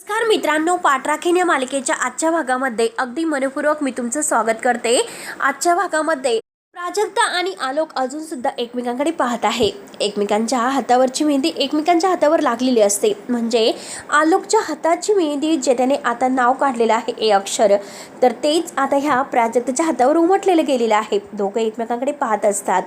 नमस्कार मित्रांनो, पाठराखीण या मालिकेच्या आजच्या भागामध्ये अगदी मनपूर्वक मी तुमचं स्वागत करते। आजच्या भागामध्ये प्राजक्ता आणि आलोक अजून सुद्धा एकमेकांकडे पाहत आहे। एकमेकांच्या हातावरची मेहंदी एकमेकांच्या हातावर लागलेली असते। म्हणजे आलोकच्या हाताची मेहंदी जे त्याने आता नाव काढलेलं आहे ए अक्षर, तर तेच आता ह्या प्राजक्ताच्या हातावर उमटलेलं गेलेलं आहे। दोघे एकमेकांकडे पाहत असतात,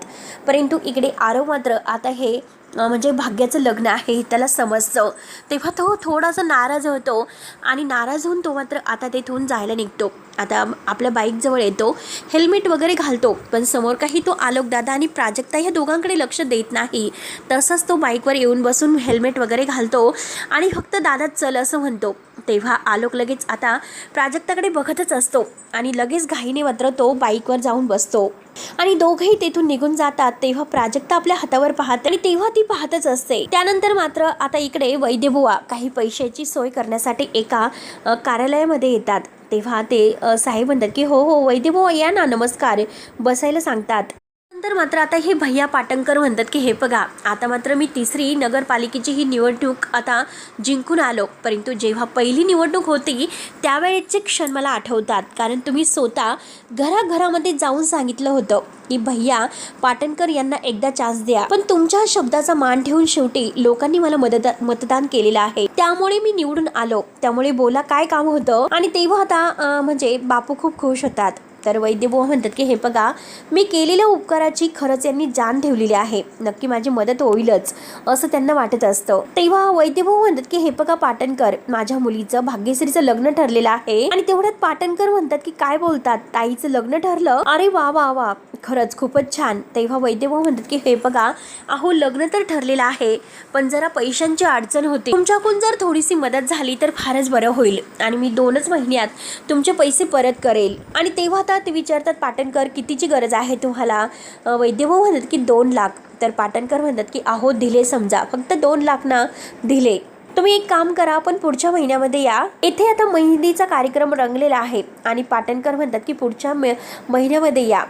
परंतु इकडे आरव मात्र आता हे म्हणजे भाग्याचं लग्न आहे हे त्याला समजतं। तेव्हा तो थोडासा नाराज होतो आणि नाराज होऊन तो मात्र आता तेथून जायला निघतो। आता आपल्या बाईकजवळ येतो, हेल्मेट वगैरे घालतो, पण समोर काही तो आलोक दादा आणि प्राजक्ता या दोघांकडे लक्ष देत नाही। तसंच तो बाईकवर येऊन बसून हेल्मेट वगैरे घालतो आणि फक्त दादा चल असं म्हणतो। तेव्हा आलोक लगेच आता प्राजक्ताकडे बघतच असतो आणि लगेच घाईने मात्र तो बाईकवर जाऊन बसतो आणि दोघेही तेथून निघून जातात। तेव्हा प्राजक्ता आपल्या हातावर पाहते आणि तेव्हा ती पाहतच असते। त्यानंतर मात्र आता इकडे वैद्यबुवा काही पैशाची सोय करण्यासाठी एका कार्यालयामध्ये येतात। तेव्हा ते साहेब म्हणतात की हो हो वैद्यबुवा या ना, नमस्कार, बसायला सांगतात। नंतर मात्र आता हे भैया पाटणकर म्हणतात की हे बघा, आता मात्र मी तिसरी नगरपालिकेची ही निवडणूक आता जिंकून आलो, परंतु जेव्हा पहिली निवडणूक होती त्यावेळेचे क्षण मला आठवतात, कारण तुम्ही स्वतः घराघरामध्ये जाऊन सांगितलं होतं की भैया पाटणकर यांना एकदा चान्स द्या, पण तुमच्या शब्दाचा मान ठेवून शेवटी लोकांनी मला मतदान केलेलं आहे, त्यामुळे मी निवडून आलो, त्यामुळे बोला काय काम होतं। आणि तेव्हा आता म्हणजे बापू खूप खुश होतात। तर वैद्यबुवा म्हणतात की हे बघा, मी केलेल्या उपकाराची खरंच यांनी जाण ठेवलेली आहे, नक्की माझी मदत होईलच असं त्यांना वाटत असतं। तेव्हा वैद्यबुवा म्हणतात की हे बघा पाटणकर, माझ्या मुलीचं भाग्यश्रीचं लग्न ठरलेलं आहे। आणि तेवढ्यात पाटणकर म्हणतात की काय बोलतात, ताईचं लग्न ठरलं? अरे वा वा वा, खरंच खूपच छान। तेव्हा वैद्यबुवा म्हणतात की हे बघा, अहो लग्न तर ठरलेलं आहे, पण जरा पैशांची अडचण होती, तुमच्याकडून जर थोडीशी मदत झाली तर फारच बरं होईल आणि मी 2च महिन्यात तुमचे पैसे परत करेल। आणि तेव्हा आता ते विचारतात पाटणकर कितीची गरज आहे तुम्हाला? वैद्यबुवा म्हणतात की 2 लाख। तर पाटणकर म्हणतात की अहो दिले, समजा फक्त 2 लाख ना, दिले। तुम्ही एक काम करा, आपण पुढच्या महिन्यामध्ये या, इथे आता मेहंदीचा कार्यक्रम रंगलेला आहे। आणि पाटणकर म्हणतात की पुढच्या महिन्यामध्ये या।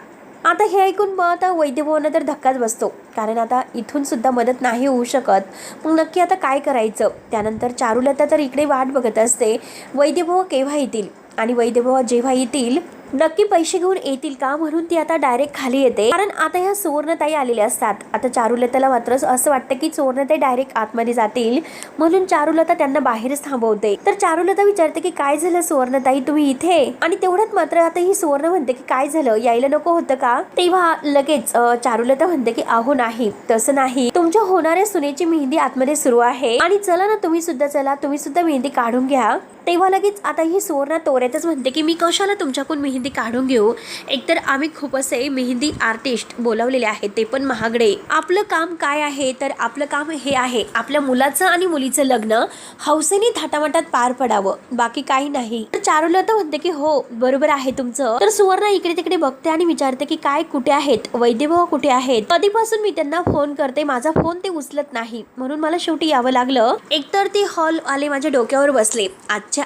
आता हे ऐकून मग आता वैद्यबुवांना तर धक्काच बसतो, कारण आता इथून सुद्धा मदत नाही होऊ शकत, मग नक्की आता काय करायचं। त्यानंतर चारुलता तर इकडे वाट बघत असते, वैद्यबुवा केव्हा येतील आणि वैद्यबुवा जेव्हा येतील नक्की पैसे घेऊन येतील का, म्हणून ती आता डायरेक्ट खाली येते, कारण आता ह्या सुवर्णताई आलेल्या असतात। आता चारुलताला मात्र असं वाटतं की सुवर्णताई डायरेक्ट आतमध्ये जातील, म्हणून चारुलता त्यांना बाहेरच थांबवते। तर चारुलता विचारते की काय झालं सुवर्णताई, तुम्ही इथे? आणि तेवढ्यात मात्र आता ही सुवर्ण म्हणते की काय झालं, यायला नको होतं का? तेव्हा लगेच चारुलता म्हणते की अहो नाही, तसं नाही, तुमच्या होणाऱ्या सुनेची मेहंदी आतमध्ये सुरू आहे आणि चला ना तुम्ही सुद्धा चला, तुम्ही सुद्धा मेहंदी काढून घ्या। तेव्हा लगेच आता ही सुवर्ण तोऱ्यातच म्हणते की मी कशाला तुमच्याकडून मेहंदी काढून घेऊ, एकतर आम्ही खूप असे मेहंदी आर्टिस्ट बोलावलेले आहेत, ते पण महागडे। आपलं काम काय आहे, तर आपलं काम हे आहे आपल्या मुलाचं आणि मुलीचं लग्न हौसेने थाटामाटात पार पडावं, बाकी काही नाही। तर चारुलता म्हणते की हो बरोबर आहे तुमचं। तर सुवर्ण इकडे तिकडे बघते आणि विचारते की काय, कुठे आहेत वैद्यबुवा, कुठे आहेत? कधीपासून मी त्यांना फोन करते, माझा फोन ते उचलत नाही, म्हणून मला शेवटी यावं लागलं। एकतर ते हॉल आले माझ्या डोक्यावर बसले,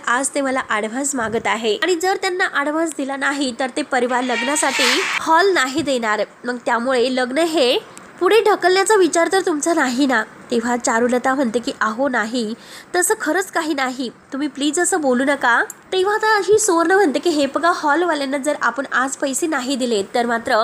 आज ते मला ॲडव्हान्स मागत आहे आणि जर त्यांना ॲडव्हान्स दिला नाही तर ते परिवार लग्नासाठी हॉल नाही देणार, मग त्यामुळे लग्न हे पुढे ढकलण्याचा विचार तर तुमचा नाही ना? तेव्हा चारुलता म्हणते की अहो नाही, तसं खरंच काही नाही, तुम्ही प्लीज असं बोलू नका। तेव्हा आता अशी सुवर्ण म्हणते की हे बघा, हॉलवाल्यांना जर आपण आज पैसे नाही दिले तर मात्र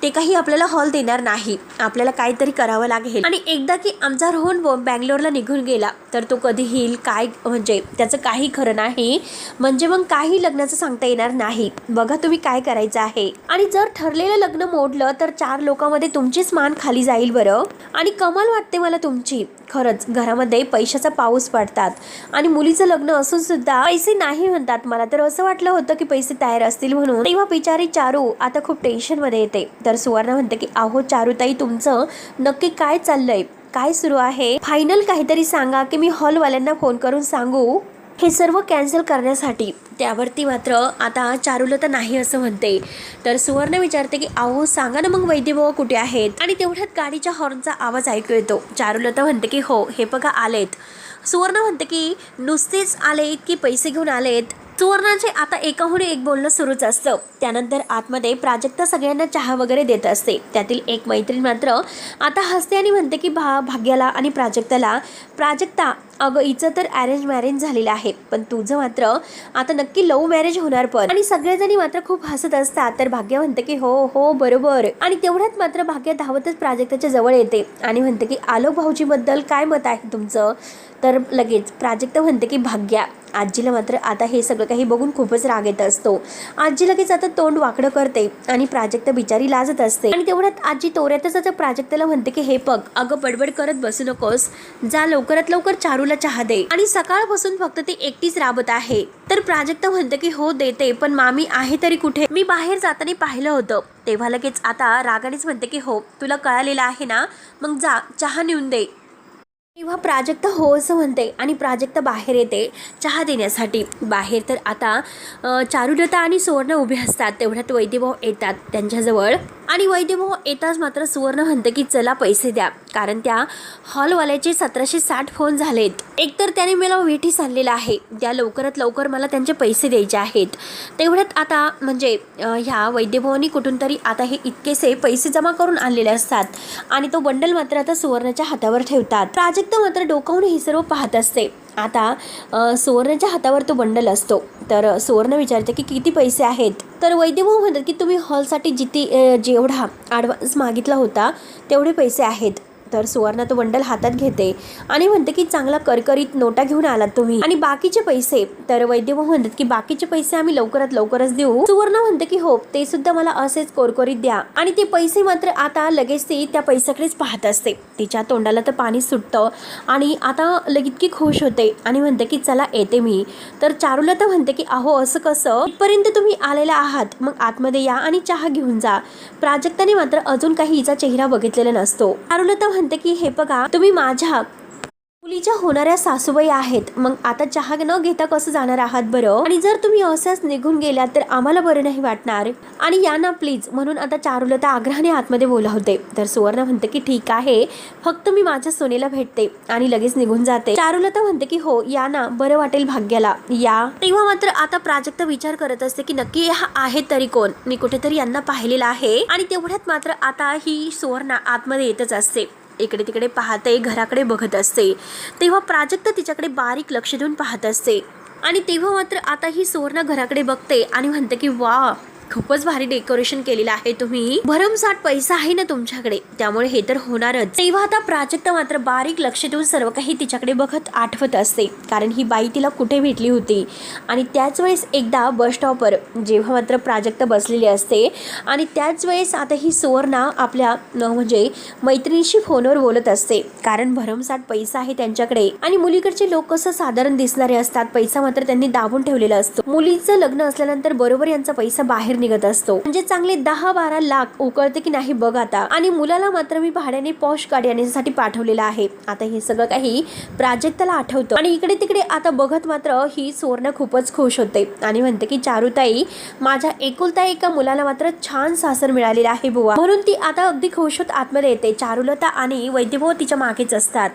ते काही आपल्याला हॉल देणार नाही, आपल्याला काहीतरी करावं लागेल। आणि एकदा की आमचा रोहन बँगलोरला निघून गेला तर तो कधी येईल काय, म्हणजे त्याचं काही खरं नाही, म्हणजे मग काही लग्नाचं सांगता येणार नाही। बघा तुम्ही काय करायचं आहे, आणि जर ठरलेलं लग्न मोडलं तर 4 लोकांमध्ये तुमचीच मान खाली जाईल बरं। आणि कमाल वाटते मला तुमची, खरंच घरामध्ये पैशाचा पाऊस पडतात आणि मुलीचं लग्न असून सुद्धा पैसे नाही म्हणतात, मला तर असं वाटलं होतं की पैसे तयार असतील म्हणून। तेव्हा बिचारी चारू आता खूप टेन्शन मध्ये येते। तर सुवर्ण म्हणते की अहो चारुताई, तुमचं नक्की काय चाललंय, काय सुरू आहे, फायनल काहीतरी सांगा की मी हॉलवाल्यांना फोन करून सांगू हे सर्व कॅन्सल करण्यासाठी। त्यावरती मात्र आता चारुलता नाही असं म्हणते। तर सुवर्ण विचारते की अहो सांगा ना मग वैद्यबुवा कुठे आहेत? आणि तेवढ्यात गाडीच्या हॉर्नचा आवाज ऐकू येतो। चारुलता म्हणते की हो हे बघा आलेत। सुवर्ण म्हणते की नुसतेच आलेत की पैसे घेऊन आलेत? सुवर्णाचे आता एकाहून एक बोलणं सुरूच असतं। त्यानंतर आतमध्ये प्राजक्ता सगळ्यांना चहा वगैरे देत असते। त्यातील एक मैत्रीण मात्र आता हसते आणि म्हणते की भाग्याला आणि प्राजक्ताला, प्राजक्ता अगं हिचं तर अरेंज मॅरेज झालेलं आहे, पण तुझं मात्र आता नक्की लव्ह मॅरेज होणार पण. आणि सगळेजणी मात्र खूप हसत असतात. तर भाग्य म्हणते की हो हो बरोबर. आणि तेवढ्यात मात्र भाग्य धावतच प्राजक्ताच्या जवळ येते आणि म्हणते की आलोक भाऊजी बद्दल काय मत आहे तुमचं. तर लगेच प्राजक्ता म्हणते की भाग्या. आजीला मात्र आता हे सगळं काही बघून खूपच राग येत असतो. आजी लगेच आता तोंड वाकडं करते आणि प्राजक्ता बिचारी लाजत असते. आणि तेवढ्यात आजी तोऱ्यातच आता प्राजक्ताला म्हणते की हे बघ अगं बडबड करत बसू नकोस, जा लवकरात लवकर चारूला चहा दे. आणि सकाळपासून फक्त ती एकटीच राबत आहे. तर प्राजक्ता म्हणते की हो देते, पण मामी आहे तरी कुठे, मी बाहेर जाताना पाहिलं होतं. तेव्हा लगेच आता रागानेच म्हणते की हो तुला कळालेलं आहे ना, मग जा चहा नेऊन दे. तेव्हा प्राजक्ता हो असं म्हणते आणि प्राजक्ता बाहेर येते चहा देण्यासाठी. बाहेर तर आता चारुलता आणि सुवर्ण उभे असतात. तेवढ्यात वैद्यभाऊ येतात त्यांच्याजवळ आणि वैद्यभाऊ येताच मात्र सुवर्ण म्हणते की चला पैसे द्या, कारण त्या हॉलवाल्याचे 1760 फोन झालेत. एकतर त्याने मला वेठीस आणलेला आहे, त्या लवकरात लवकर मला त्यांचे पैसे द्यायचे आहेत. तेवढ्यात आता म्हणजे ह्या वैद्यभाऊनी कुठून तरी आता हे इतकेसे पैसे जमा करून आणलेले असतात आणि तो बंडल मात्र आता सुवर्णाच्या हातावर ठेवतात. प्राजक्ता मात्र डोकावून हे सर्व पाहत असते. आता सुवर्णाच्या हातावर तो बंडल असतो. तर सुवर्ण विचारते की किती पैसे आहेत. तर वैद्यभाऊ म्हणतात की तुम्ही हॉलसाठी जेवढा ॲडव्हान्स मागितला होता तेवढे पैसे आहेत. तर सुवर्ण तो बंडल हातात घेते आणि म्हणते की चांगला करकरीत नोटा घेऊन आलात तुम्ही, आणि बाकीचे पैसे. तर वैद्यभाऊ म्हणतात की बाकीचे पैसे आम्ही लवकरात लवकरच देऊ. सुवर्ण म्हणते की हो ते सुद्धा मला असेच कोरकोरीत द्या. आणि ते पैसे मात्र आता लगेच ती त्या पैशाकडेच पाहत असते. तिच्या तोंडाला तर पाणी सुटतं आणि आता इतकी खुश होते आणि म्हणते की चला येते मी. तर चारुलता म्हणते की अहो असं कसं, इथपर्यंत तुम्ही आलेला आहात, मग आतमध्ये या आणि चहा घेऊन जा. प्राजक्ताने मात्र अजून काही हिचा चेहरा बघितलेला नसतो. चारुलता म्हणते की हे बघा तुम्ही माझ्या मुलीच्या होणाऱ्या सासूबाई आहेत, मग आता चहा न घेता कसं जाणार आहात बरं, आणि जर तुम्ही असाच निघून गेलात तर आम्हाला बरं नाही वाटणार, आणि या ना प्लीज. म्हणून आता चारुलता आग्रहाने आतमध्ये बोलावते. तर सुवर्ण म्हणते की ठीक आहे, फक्त मी माझ्या सोनेला भेटते आणि लगेच निघून जाते. चारुलता म्हणते की हो या ना, बरं वाटेल भाग्याला, या. तेव्हा मात्र आता प्राजक्ता विचार करत असते की नक्की हा आहे तरी कोण, मी कुठेतरी यांना पाहिलेला आहे. आणि तेवढ्यात मात्र आता ही सुवर्ण आतमध्ये येतच असते. इकडे तिकडे पाहते, घराकडे बघत असते. तेव्हा प्राजक्ता तिच्याकडे बारीक लक्ष देऊन पाहत असते. आणि तेव्हा मात्र आता ही सुवर्ण घराकडे बघते आणि म्हणते की वा खूपच भारी डेकोरेशन केलेलं आहे तुम्ही, भरमसाठ पैसा आहे ना तुमच्याकडे, त्यामुळे हे तर होणारच. तेव्हा आता प्राजक्ता मात्र बारीक लक्ष देऊन सर्व काही तिच्याकडे बघत आठवत असते, कारण ही बाई तिला कुठे भेटली होती. आणि त्याच वेळेस एकदा बस स्टॉपवर जेव्हा मात्र प्राजक्ता बसलेली असते आणि त्याच वेळेस आता ही सुवर्णा आपल्या म्हणजे मैत्रिणीशी फोनवर बोलत असते, कारण भरमसाठ पैसा आहे त्यांच्याकडे. आणि मुलीकडचे लोक कसं साधारण दिसणारे असतात, पैसा मात्र त्यांनी दाबून ठेवलेला असतो. मुलीचं लग्न असल्यानंतर बरोबर यांचा पैसा बाहेर निघत असतो, म्हणजे चांगले 10-12 लाख उकळते की नाही बघ आता. आणि मुलाला मात्र मी भाड्याने पॉश गाडी आणण्यासाठी पाठवलेला आहे. आता हे सगळं काही प्राजक्ताला आठवतं आणि इकडे तिकडे आता बघत मात्र ही सुवर्ण खूपच खुश होते आणि म्हणते की चारुताई, माझ्या एकुलता एका मुलाला मात्र छान सासर मिळालेला आहे बुवा. म्हणून ती आता अगदी खुश होत आतमध्ये येते. चारुलता आणि वैद्यभाऊ तिच्या मागेच असतात.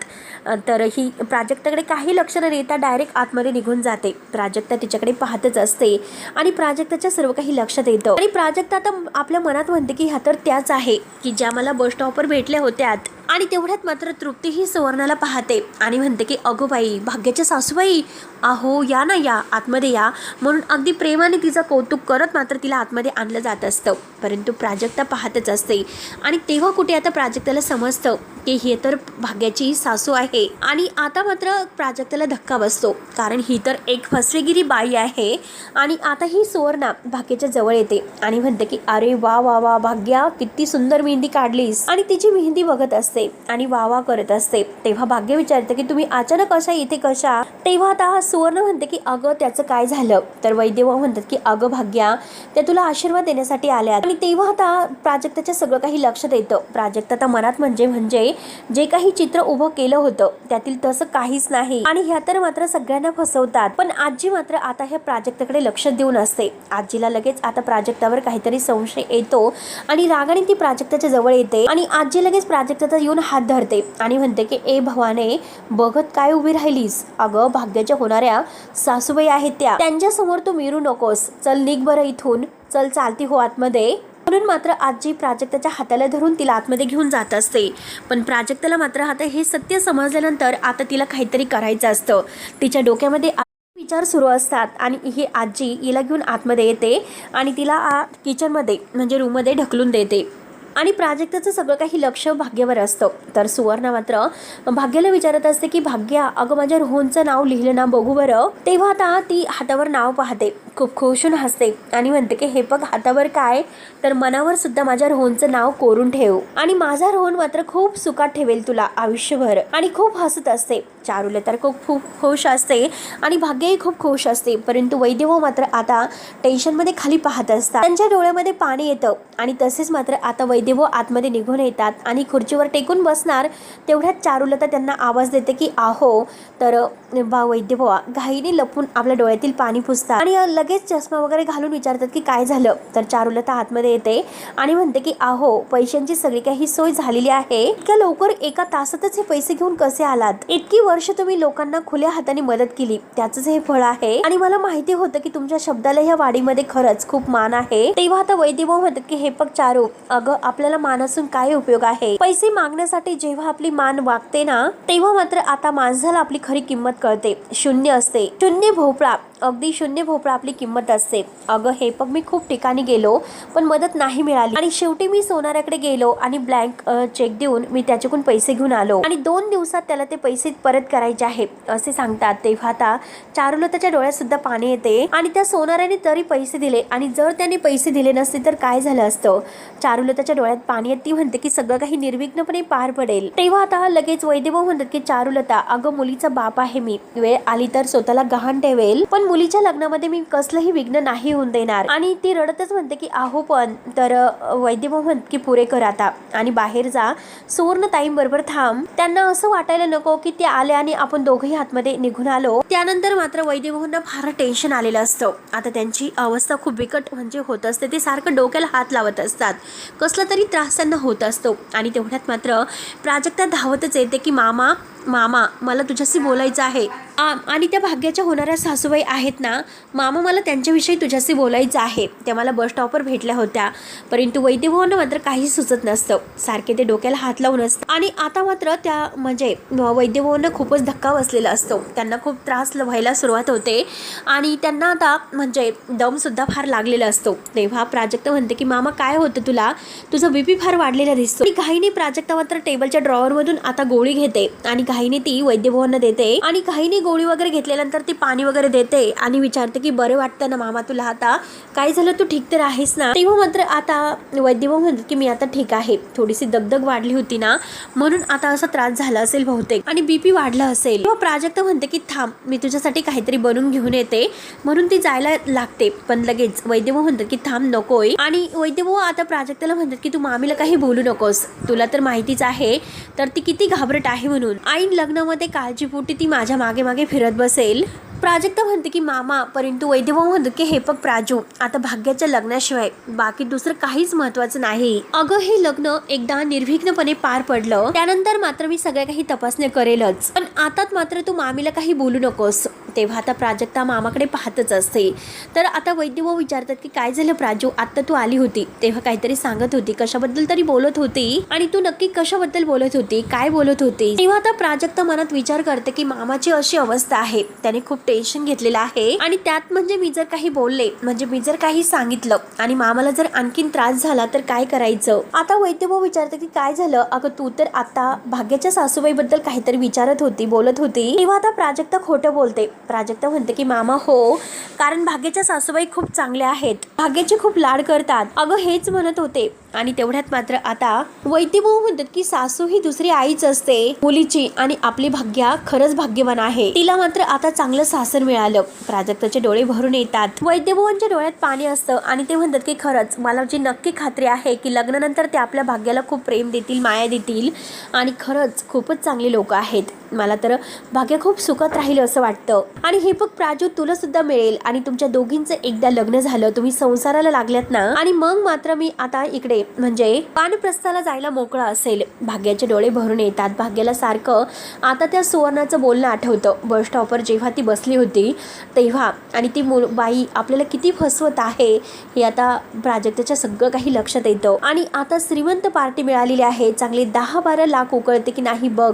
तर ही प्राजक्ताकडे काही लक्ष न देता डायरेक्ट आतमध्ये निघून जाते. प्राजक्ता तिच्याकडे पाहतच असते आणि प्राजक्ताच्या सर्व काही लक्षात येतं. आणि प्राजक्ता आता आपल्या मनात म्हणते की ह्या तर त्याच आहे की ज्या मला बस स्टॉपवर भेटल्या होत्या. आणि तेवढ्यात मात्र तृप्ती ही सुवर्णाला पाहते आणि म्हणते की अगो बाई, भाग्याच्या सासूबाई, अहो या ना, या आतमध्ये या. म्हणून अगदी प्रेमाने तिचं कौतुक करत मात्र तिला आतमध्ये आणलं जात असतं. परंतु प्राजक्ता पाहतच असते. आणि तेव्हा कुठे आता प्राजक्ताला समजतं की ही तर भाग्याची सासू आहे. आणि आता मात्र प्राजक्ताला धक्का बसतो, कारण ही तर एक फसवेगिरी बाई आहे. आणि आता ही सुवर्णा भाग्याच्या जवळ येते आणि म्हणते की अरे वा वा वा भाग्या, किती सुंदर मेहंदी काढलीस. आणि तिची मेहंदी बघत असते आणि वावा करत असते. तेव्हा भाग्य विचारते की तुम्ही अचानक अशा इथे कशा. तेव्हा आता सुवर्ण म्हणते की अगं त्याचं काय झालं. तर वैद्यभाऊ म्हणतात की अगं भाग्या, त्या तुला आशीर्वाद देण्यासाठी आल्यात. आणि तेव्हा आता प्राजक्ताच्या सगळं काही लक्षात येतं. प्राजक्ता आता मनात म्हणजे जे काही चित्र उभं केलं होतं त्यातील तसं काहीच नाही आणि ह्या तर मात्र सगळ्यांना फसवतात. पण आजी मात्र आता ह्या प्राजक्ताकडे लक्ष देऊन असते. आजीला लगेच आता प्राजक्तावर काहीतरी संशय येतो आणि रागाने ती प्राजक्ताच्या जवळ येते आणि आजी लगेच प्राजक्ताचा येऊन हात धरते आणि म्हणते की ए भवाने, बघत काय उभी राहिलीस. अगं भाग्याच्या होणाऱ्या सासूबाई आहेत त्या, त्यांच्या समोर तू मिरू नकोस. चल निघ बरं इथून, चल चालती हो आतमध्ये. म्हणून मात्र आजी प्राजक्ताच्या हाताला धरून तिला आतमध्ये घेऊन जात असते. पण प्राजक्ताला मात्र आता हे सत्य समजल्यानंतर आता तिला काहीतरी करायचं असतं. तिच्या डोक्यामध्ये विचार सुरू असतात आणि ही आजी हिला घेऊन आतमध्ये येते आणि तिला किचनमध्ये म्हणजे रूममध्ये ढकलून देते. आणि प्राजक्ताचं सगळं काही लक्ष भाग्यावर असतं. तर सुवर्णा मात्र भाग्याला विचारत असते की भाग्या, अगं माझ्या रोहनचं नाव लिहिलं ना, बघू बरं. तेव्हा आता ती हातावर नाव पाहते, खूप खुश होऊन हसते आणि म्हणते की हे बघ, हातावर काय तर मनावर सुद्धा माझ्या रोहनचं नाव कोरून ठेव आणि माझा रोहन मात्र खूप सुखात ठेवेल तुला आयुष्यभर. आणि खूप हसत असते. चारुले तर खूप खुश असते आणि भाग्यही खूप खुश असते. परंतु वैदेव मात्र आता टेन्शनमध्ये खाली पाहत असतात. त्यांच्या डोळ्यामध्ये पाणी येतं आणि तसेच मात्र आता वैदेव आतमध्ये निघून येतात आणि खुर्चीवर टेकून बसणार तेवढ्यात चारुलता त्यांना आवाज देते की आहो. तर वैदेव घाईने लपून आपल्या डोळ्यातील पाणी पुसतात आणि लगेच चष्मा वगैरे घालून विचारतात की काय झालं. तर चारुलता आतमध्ये येते आणि म्हणते की आहो, पैशांची सगळी काही सोय झालेली आहे. इतक्या लवकर एका तासातच हे पैसे घेऊन कसे आलात? इतकी वर्ष तुम्ही लोकांना खुल्या हाताने मदत केली, त्याचंच हे फळ आहे आणि मला माहिती होतं की तुमच्या शब्दाला ह्या वाडीमध्ये खरंच खूप मान आहे. तेव्हा आता वैदेव म्हणतात की हे बघ चारू, अगं आपल्याला मान असून काय उपयोग आहे? पैसे मागण्यासाठी जेव्हा आपली मान वागते ना, तेव्हा मात्र आता माणसाला आपली खरी किंमत कळते. शून्य असते, शून्य भोपळा, अगदी शून्य भोपळा आपली किंमत असते. अगं हे बघ, मी खूप ठिकाणी गेलो पण मदत नाही मिळाली आणि शेवटी मी सोनाराकडे गेलो आणि ब्लँक चेक देऊन मी त्याच्याकडून पैसे घेऊन आलो आणि 2 दिवसात त्याला ते पैसे परत करायचे आहे असे सांगतात. तेव्हा आता चारुलताच्या डोळ्यात सुद्धा पाणी येते आणि त्या सोनाराने तरी पैसे दिले आणि जर त्याने पैसे दिले नसते तर काय झालं असतं? चारुलताच्या डोळ्यात पाणी येते. ती म्हणते की सगळं काही निर्विघ्नपणे पार पडेल. तेव्हा आता लगेच वैदेव म्हणतात की चारुलता, अगं मुलीचा बाप आहे मी, वेळ आली तर स्वतःला गहाण ठेवेल पण मुलीच्या लग्नामध्ये मी कसलंही विघ्न नाही होऊन देणार. आणि ती रडतच म्हणते की आहो पण. तर वैदेव म्हणत की पुरे कर आता आणि बाहेर जा, सुवर्ण ताईंबरोबर थांब. त्यांना असं वाटायला नको की ते आले आणि आपण दोघंही आतमध्ये निघून आलो. त्यानंतर मात्र वैदेवना फार टेन्शन आलेलं असतं. आता त्यांची अवस्था खूप बिकट म्हणजे होत असते. ते सारखं डोक्याला हात लावत असतात. कसला तरी त्रास त्यांना होत असतो आणि तेवढ्यात मात्र प्राजक्ता धावतच येते की मामा मला तुझ्याशी बोलायचं आहे. आणि त्या भाग्याच्या होणाऱ्या सासूबाई आहेत ना मामा, मला त्यांच्याविषयी तुझ्याशी बोलायचं आहे. त्या मला बस स्टॉपवर भेटल्या होत्या. परंतु वैदेवना मात्र काही सुचत नसतं. सारखे ते डोक्याला हात लावून असतं आणि आता मात्र त्या म्हणजे वैदेवना खूपच धक्का बसलेला असतो. त्यांना खूप त्रास व्हायला सुरुवात होते आणि त्यांना आता म्हणजे दम सुद्धा फार लागलेला असतो. तेव्हा प्राजक्ता म्हणते की मामा काय होतं तुला? तुझा बीपी फार वाढलेला दिसतो. आणि घाईने प्राजक्ता मात्र टेबलच्या ड्रॉवर मधून आता गोळी घेते आणि घाईने ती वैद्यभवनला देते आणि घाईने गोळी वगैरे घेतल्यानंतर ती पाणी वगैरे देते आणि विचारते की बरं वाटतं ना मामा तुला? आता काय झालं, तू ठीक तर आहेस ना? तेव्हा मात्र आता वैद्यभवन म्हणतात की मी आता ठीक आहे. थोडीशी दगदग वाढली होती ना म्हणून आता असा त्रास झाला असेल बहुतेक आणि बीपी वाढला असेल. तेव्हा प्राजक्ता म्हणते की थांब, मी तुझ्यासाठी काहीतरी बनवून घेऊन येते. म्हणून ती जायला लागते पण लगेच वैद्यभवन म्हणतात की थांब नकोय. आणि वैद्यभवन आता प्राजक्ताला म्हणतात की तू मामीला काही बोलू नकोस, तुला तर माहितीच आहे तर ती किती घाबरट आहे म्हणून. ऐन लग्नामध्ये काळजीपोटी ती माझ्या मागे मागे फिरत बसेल. प्राजक्ता म्हणते की मामा, परंतु वैद्यभाऊ म्हणतो की हे बघ प्राजू, आता भाग्याच्या लग्नाशिवाय बाकी दुसरं काहीच महत्वाचं नाही. अगं हे लग्न एकदा निर्विघ्नपणे पार पडलं त्यानंतर मात्र मी सगळ्या काही तपासण्या करेलच, पण आताच मात्र तू मामीला काही बोलू नकोस. तेव्हा आता प्राजक्ता मामाकडे पाहतच असते. तर आता वैद्यभाऊ विचारतात की काय झालं प्राजू, आता तू आली होती तेव्हा काहीतरी सांगत होती, कशाबद्दल तरी बोलत होती आणि तू नक्की कशाबद्दल बोलत होती, काय बोलत होती? तेव्हा आता प्राजक्ता मनात विचार करते की मामाची अशी अवस्था आहे, त्याने खूप टेन्शन घेतलेलं आहे आणि त्यात म्हणजे मी जर काही बोलले म्हणजे मी जर काही सांगितलं आणि मामाला जर आणखीन त्रास झाला तर काय करायचं? आता वैद्यभाऊ विचारते की काय झालं? अगं तू तर आता भाग्याच्या सासूबाई बद्दल काहीतरी विचारत होती, बोलत होती. तेव्हा आता प्राजक्ता खोटं बोलते. प्राजक्ता म्हणते की मामा हो, कारण भाग्याच्या सासूबाई खूप चांगल्या आहेत, भाग्याचे खूप लाड करतात. अगं हेच म्हणत होते. आणि तेवढ्यात मात्र आता वैद्यभाऊ म्हणतात की सासू ही दुसरी आईच असते मुलीची आणि आपली भाग्या खरंच भाग्यवान आहे, तिला मात्र आता चांगलं सासर मिळालं. प्राजक्ताचे डोळे भरून येतात. वैद्यभाऊंच्या डोळ्यात पाणी असतं आणि ते म्हणतात की खरंच मला जी नक्की खात्री आहे की लग्नानंतर ते आपल्या भाग्याला खूप प्रेम देतील, माया देतील आणि खरंच खूपच चांगली लोक आहेत. मला तर भाग्य खूप सुखात राहील असं वाटतं. आणि हे बघ प्राजू, तुला सुद्धा मिळेल आणि तुमच्या दोघींचं एकदा लग्न झालं, तुम्ही संसाराला लागल्यात ना, आणि मग मात्र मी आता इकडे म्हणजे वानप्रस्थाला जायला मोकळा असेल. भाग्याचे डोळे भरून येतात. भाग्याला सारखं आता त्या सुवर्णाचं बोलणं आठवतं. बस स्टॉपवर जेव्हा ती बसली होती तेव्हा, आणि ती बाई आपल्याला किती फसवत आहे हे आता प्राजक्ताच्या सगळं काही लक्षात येतं. आणि आता श्रीमंत पार्टी मिळालेली आहे, चांगले 10-12 लाख उकळते की नाही बघ,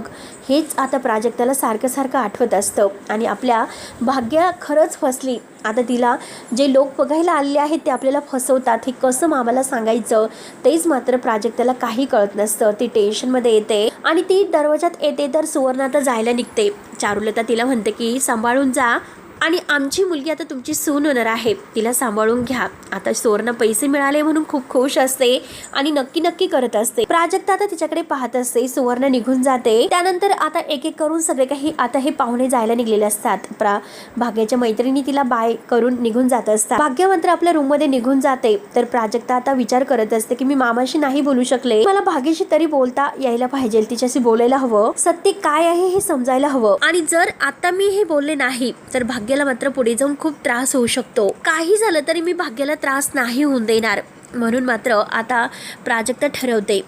हेच आता प्राजक्ताला सारखं सारखं आठवत असतं. आणि आपल्या भाग्या खरंच फसली. आता तिला जे लोक बघायला आलेले आहेत ते आपल्याला फसवतात, हे कसं मामाला सांगायचं तेच मात्र प्राजक्ताला काही कळत नसतं. ती टेन्शनमध्ये येते आणि ती दरवाजात येते तर सुवर्ण आता जायला निघते. चारुलता तिला म्हणते की सांभाळून जा, आणि आमची मुलगी आता तुमची सून होणार आहे, तिला सांभाळून घ्या. आता सुवर्ण पैसे मिळाले म्हणून खूप खुश असते आणि नक्की करत असते. प्राजक्ता आता तिच्याकडे पाहत असते. सुवर्ण निघून जाते. त्यानंतर आता एक एक करून सगळे काही आता हे पाहुणे जायला निघलेले असतात. भाग्याच्या मैत्रिणी तिला बाय करून निघून जात असतात. भाग्य मात्र आपल्या रूम मध्ये निघून जाते. तर प्राजक्ता आता विचार करत असते की मी मामाशी नाही बोलू शकले, मला भाग्याशी तरी बोलता यायला पाहिजे, तिच्याशी बोलायला हवं, सत्य काय आहे हे समजायला हवं. आणि जर आता मी हे बोलले नाही तर भाग्याला मात्र पुढे जाऊन खूप त्रास होऊ शकतो. काही झालं तरी मी भाग्याला त्रास नाही होऊन देणार. म्हणून मात्र आता प्राजक्ता ठरवते.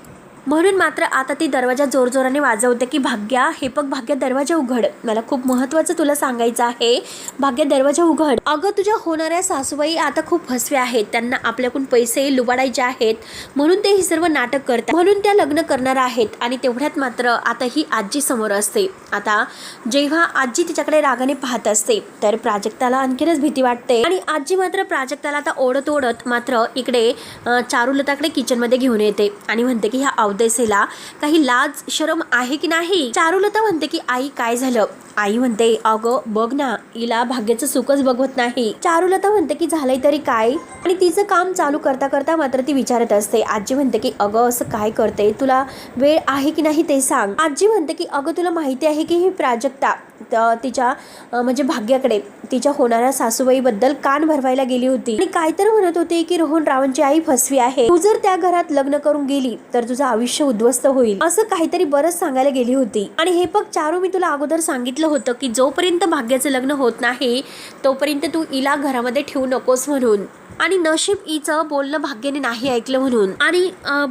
म्हणून मात्र आता ती दरवाजा जोरजोराने वाजवते की भाग्या, हे बघ भाग्या, दरवाजा उघड, मला खूप महत्त्वाचं तुला सांगायचं आहे. भाग्या, दरवाजा उघड. अगं तुझ्या होणाऱ्या सासूबाई आता खूप फसव्या आहेत, त्यांना आपल्याकडून पैसे लुबाडायचे आहेत म्हणून ते ही सर्व नाटक करतात, म्हणून त्या लग्न करणार आहेत. आणि तेवढ्यात मात्र आता ही आजी समोर असते. आता जेव्हा आजी तिच्याकडे रागाने पाहत असते तर प्राजक्ताला आणखीनच भीती वाटते. आणि आजी मात्र प्राजक्ताला आता ओढत ओढत मात्र इकडे चारुलताकडे किचनमध्ये घेऊन येते आणि म्हणते की ह्या अवदेसेला काही लाज शरम आहे की नाही. चारुलता म्हणते की आई काय झालं. आई म्हणते अगं बघ ना, हिला भाग्याचं सुखच बघवत नाही. चारुलता म्हणते की झालंय तरी काय. आणि तिचं काम चालू करता करता मात्र ती विचारत असते. आजी म्हणते की अगं असं काय करते, तुला वेळ आहे की नाही ते सांग. आजी म्हणते की अगं तुला माहिती आहे की ही प्राजक्ता तिच्या म्हणजे भाग्याकडे तिच्या होणाऱ्या सासूबाईबद्दल कान भरवायला गेली होती आणि काय तर म्हणत होते की रोहन रावणची आई फसवी आहे, तू जर त्या घरात लग्न करून गेली तर तुझं आयुष्य उद्ध्वस्त होईल, असं काहीतरी बरंच सांगायला गेली होती. आणि हे बघ चारू, मी तुला अगोदर सांगितलं होतं की जोपर्यंत भाग्याचं लग्न होत नाही तोपर्यंत तू हिला घरामध्ये ठेवू नकोस म्हणून. आणि नशीब हिचं बोलणं भाग्याने नाही ऐकलं म्हणून. आणि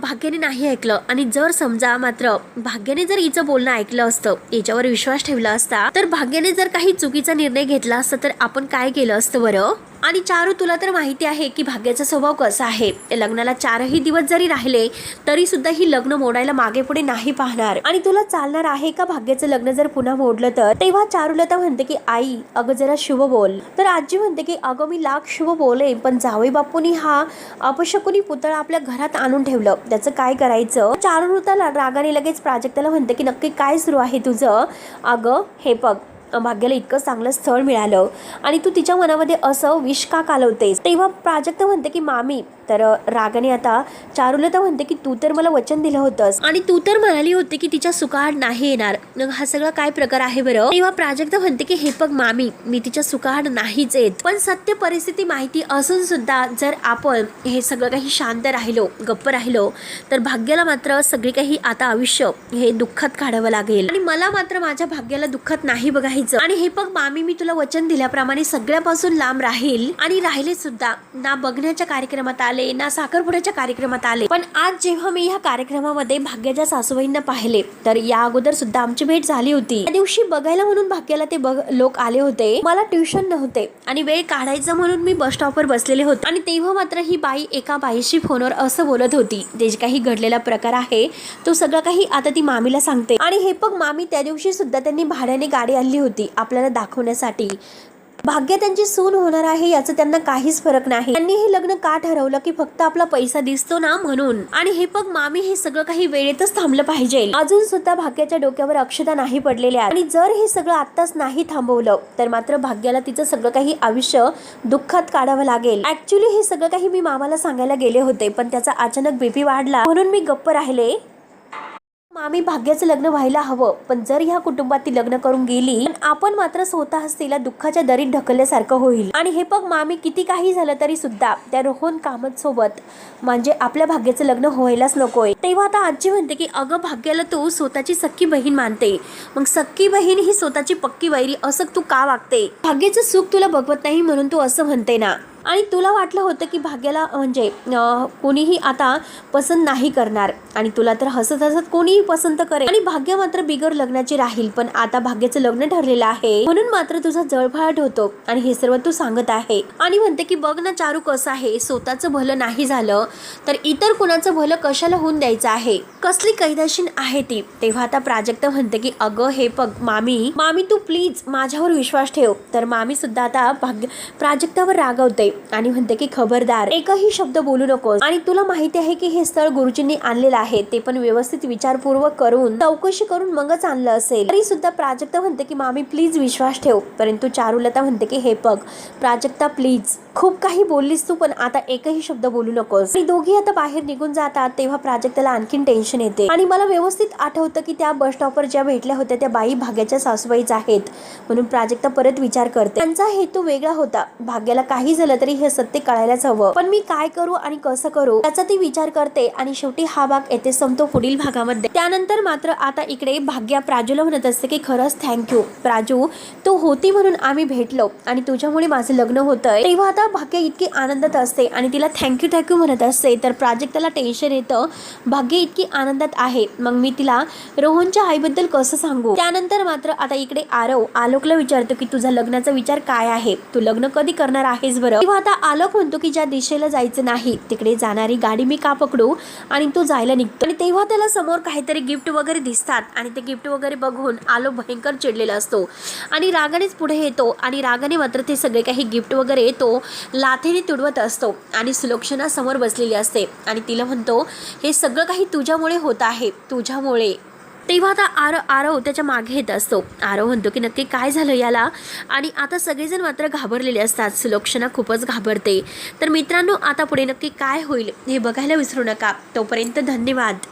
भाग्याने नाही ऐकलं, आणि जर समजा मात्र भाग्याने जर हिचं बोलणं ऐकलं असतं, याच्यावर विश्वास ठेवला असता, तर भाग्याने जर काही चुकीचा निर्णय घेतला असता तर आपण काय केलं असतं बरं. आणि चारू, तुला तर माहिती आहे की भाग्याचा स्वभाव कसा आहे. लग्नाला 4ही दिवस जरी राहिले तरी सुद्धा ही लग्न मोडायला मागे पुढे नाही पाहणार. आणि तुला चालणार आहे का भाग्याचं लग्न जर पुन्हा मोडलं तर. तेव्हा चारुलता म्हणते की आई अगं जरा शुभ बोल. तर आजी म्हणते की अगं मी लाख शुभ बोले, पण जावई बापूंनी हा अपशकुनी पुतळा आपल्या घरात आणून ठेवलं, त्याचं काय करायचं. चारुलता रागाने लगेच प्राजक्ताला म्हणते की नक्की काय सुरू आहे तुझं. अगं हे बघ, भाग्याला इतकं चांगलं स्थळ मिळालं आणि तू तिच्या मनामध्ये असं विष का कालवतेस. तेव्हा प्राजक्ता म्हणते की मामी, तर रागाने आता चारुलता म्हणते की तू तर मला वचन दिलं होतंस आणि तू तर म्हणाली होती की तिच्या सुखाड नाही येणार, मग हा सगळा काय प्रकार आहे बरं. तेव्हा प्राजक्ता म्हणते की हे बघ मामी, मी तिच्या सुखाड नाहीच येत, पण सत्य परिस्थिती माहिती असून सुद्धा जर आपण हे सगळं काही शांत राहिलो, गप्प राहिलो, तर भाग्याला मात्र सगळे काही आता आयुष्य हे दुःखात काढावं लागेल. आणि मला मात्र माझ्या भाग्याला दुःखात नाही बघायचं. आणि हे बघ मामी, मी तुला वचन दिल्याप्रमाणे सगळ्यापासून लांब राहील आणि राहिले सुद्धा. ना बघण्याच्या कार्यक्रमात आले ना साखरपुड्याच्या कार्यक्रमात आले, पण आज जेव्हा मी ह्या कार्यक्रमामध्ये भाग्याच्या सासूबाईंना पाहिले तर या अगोदर सुद्धा आमची भेट झाली होती. त्या दिवशी बघायला म्हणून भाग्याला ते लोक आले होते. मला ट्युशन नव्हते आणि वेळ काढायचं म्हणून मी बस स्टॉपवर बसलेले होते आणि तेव्हा मात्र ही बाई एका बाईशी फोनवर असं बोलत होती. जे काही घडलेला प्रकार आहे तो सगळं काही आता ती मामीला सांगते. आणि हे बघ मामी, त्या दिवशी सुद्धा त्यांनी भाड्याने गाडी आणली होती आपल्याला दाखवण्यासाठी. भाग्य त्यांची सून होणार आहे याचं त्यांना काहीच फरक नाही. त्यांनी हे लग्न का ठरवलं की फक्त आपला पैसा दिसतो ना म्हणून. आणि हे बघ मामी, हे सगळं काही वेळेतच थांबलं पाहिजे. अजून सुद्धा भाग्याच्या डोक्यावर अक्षता नाही पडलेल्या आणि जर हे सगळं आत्ताच नाही थांबवलं तर मात्र भाग्याला तिचं सगळं काही आयुष्य दुःखात काढावं लागेल. ऍक्च्युली हे सगळं काही मी मामाला सांगायला गेले होते, पण त्याचा अचानक बीपी वाढला म्हणून मी गप्प राहिले. मामी भाग्याचं लग्न व्हायला हवं, पण जर ह्या कुटुंबात ती लग्न करून गेली आपण मात्र स्वतःच तिला दुःखाच्या दरीत ढकलल्यासारखं होईल. आणि हे बघ मामी, किती काही झालं तरी सुद्धा त्या रोहन कामत सोबत म्हणजे आपल्या भाग्याचं लग्न व्हायलाच नकोय. तेव्हा आता आजी म्हणते की अगं भाग्याला तू स्वतःची सख्खी बहीण मानते, मग सख्खी बहीण ही स्वतःची पक्की वैरी असं तू का वागते? भाग्याचं सुख तुला बघवत नाही म्हणून तू असं म्हणते ना. आणि तुला वाटलं होतं की भाग्याला म्हणजे कोणीही आता पसंत नाही करणार आणि तुला तर हसत हसत कोणीही पसंत करेल आणि भाग्य मात्र बिगर लग्नाची राहील. पण आता भाग्याचं लग्न ठरलेलं आहे म्हणून मात्र तुझा जळफळाट होतो आणि हे सर्व तू सांगत आहे. आणि म्हणते की बघ ना चारू, कसं आहे, स्वतःचं भलं नाही झालं तर इतर कुणाचं भलं कशाला होऊन द्यायचं आहे? कसली कैदाशीन आहे ती. तेव्हा आता प्राजक्ता म्हणते की अगं हे बघ मामी तू प्लीज माझ्यावर विश्वास ठेव. तर मामी सुद्धा आता प्राजक्तावर रागवते आणि म्हणते की खबरदार, एकही शब्द बोलू नकोस. आणि तुला माहिती आहे की हे स्थळ गुरुजींनी आणलेलं आहे, ते पण व्यवस्थित विचारपूर्वक करून चौकशी करून मगच आणलं असेल. तरी सुद्धा प्राजक्ता म्हणते की मामी प्लीज विश्वास ठेव. परंतु चारुलता म्हणते की हे बघ प्राजक्ता प्लीज, खूप काही बोललीस तू, पण आता एकही शब्द बोलू नकोस. आणि दोघी आता बाहेर निघून जातात. तेव्हा प्राजक्ताला आणखीन टेन्शन येते आणि मला व्यवस्थित आठवतं की त्या बस स्टॉपवर ज्या भेटल्या होत्या त्या बाई भाग्याच्या सासूबाईच आहेत. म्हणून प्राजक्ता परत विचार करते. त्यांचा हेतू वेगळा होता, भाग्याला काही झालं तरी हे सत्य कळायलाच हवं, पण मी काय करू आणि कसं करू त्याचा ती विचार करते. आणि शेवटी हा भाग येथे संपतो पुढील भागामध्ये. त्यानंतर मात्र आता इकडे भाग्या प्राजूला म्हणत असते की खरंच थँक्यू प्राजू, तू होती म्हणून आम्ही भेटलो आणि तुझ्यामुळे माझं लग्न होतंय. तेव्हा आता भाग्य इतकी आनंदात असते आणि तिला थँक्यू म्हणत असते. तर प्राजक्ताला टेन्शन येतं, भाग्य इतकी आनंदात आहे मग मी तिला रोहनच्या आईबद्दल कसं सांगू. त्यानंतर मात्र आता इकडे आरव आलोकला विचारतो की तुझा लग्नाचा विचार काय आहे, तू लग्न कधी करणार आहेस बरं. तेव्हा आता आलोक म्हणतो की ज्या दिशेला जायचं नाही तिकडे जाणारी गाडी मी का पकडू, आणि तो जायला निघतो. आणि तेव्हा त्याला समोर काहीतरी गिफ्ट वगैरे दिसतात आणि ते गिफ्ट वगैरे बघून आलोक भयंकर चिडलेला असतो आणि रागानेच पुढे येतो. आणि रागाने मात्र ते सगळे काही गिफ्ट वगैरे तो लाथेने तुडवत असतो आणि सुलोचना समोर बसलेली असते आणि तिला म्हणतो हे सगळं काही तुझ्यामुळे होत आहे, तुझ्यामुळे. तेव्हा आता आरव त्याच्या मागे येत असतो. आरव म्हणतो की नक्की काय झालं याला, आणि आता सगळेजण मात्र घाबरलेले असतात. सुलोचना खूपच घाबरते. तर मित्रांनो आता पुढे नक्की काय होईल हे बघायला विसरू नका. तोपर्यंत धन्यवाद.